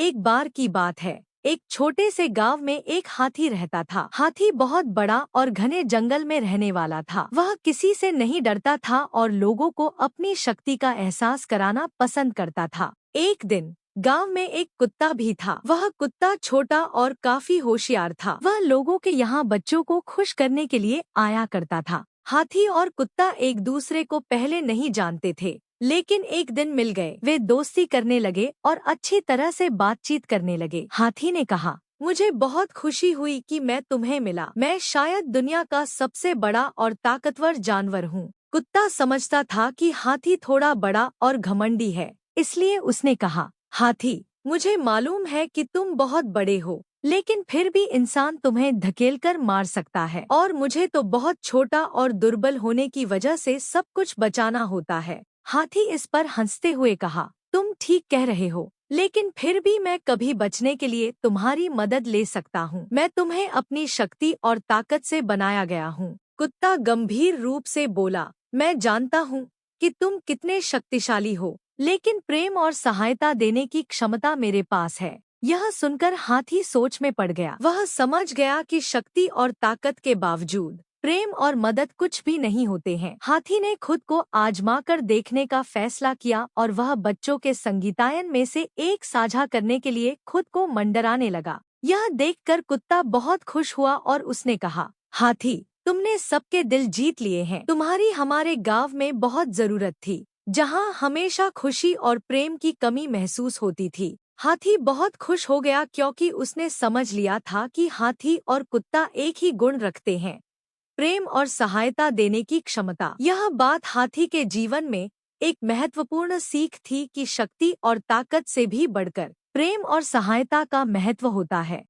एक बार की बात है। एक छोटे से गांव में एक हाथी रहता था। हाथी बहुत बड़ा और घने जंगल में रहने वाला था। वह किसी से नहीं डरता था और लोगों को अपनी शक्ति का एहसास कराना पसंद करता था। एक दिन गांव में एक कुत्ता भी था। वह कुत्ता छोटा और काफी होशियार था। वह लोगों के यहाँ बच्चों को खुश करने के लिए आया करता था। हाथी और कुत्ता एक दूसरे को पहले नहीं जानते थे, लेकिन एक दिन मिल गए। वे दोस्ती करने लगे और अच्छी तरह से बातचीत करने लगे। हाथी ने कहा, मुझे बहुत खुशी हुई कि मैं तुम्हें मिला। मैं शायद दुनिया का सबसे बड़ा और ताकतवर जानवर हूँ। कुत्ता समझता था कि हाथी थोड़ा बड़ा और घमंडी है, इसलिए उसने कहा, हाथी, मुझे मालूम है कि तुम बहुत बड़े हो, लेकिन फिर भी इंसान तुम्हें धकेलकर मार सकता है और मुझे तो बहुत छोटा और दुर्बल होने की वजह से सब कुछ बचाना होता है। हाथी इस पर हंसते हुए कहा, तुम ठीक कह रहे हो, लेकिन फिर भी मैं कभी बचने के लिए तुम्हारी मदद ले सकता हूँ। मैं तुम्हें अपनी शक्ति और ताकत से बनाया गया हूँ। कुत्ता गंभीर रूप से बोला, मैं जानता हूँ कि तुम कितने शक्तिशाली हो, लेकिन प्रेम और सहायता देने की क्षमता मेरे पास है। यह सुनकर हाथी सोच में पड़ गया। वह समझ गया कि शक्ति और ताकत के बावजूद प्रेम और मदद कुछ भी नहीं होते हैं। हाथी ने खुद को आजमा कर देखने का फैसला किया और वह बच्चों के संगीतायन में से एक साझा करने के लिए खुद को मंडराने लगा। यह देखकर कुत्ता बहुत खुश हुआ और उसने कहा, हाथी, तुमने सबके दिल जीत लिए हैं। तुम्हारी हमारे गांव में बहुत जरूरत थी, जहां हमेशा खुशी और प्रेम की कमी महसूस होती थी। हाथी बहुत खुश हो गया क्योंकि उसने समझ लिया था कि हाथी और कुत्ता एक ही गुण रखते हैं, प्रेम और सहायता देने की क्षमता। यह बात हाथी के जीवन में एक महत्वपूर्ण सीख थी कि शक्ति और ताकत से भी बढ़कर प्रेम और सहायता का महत्व होता है।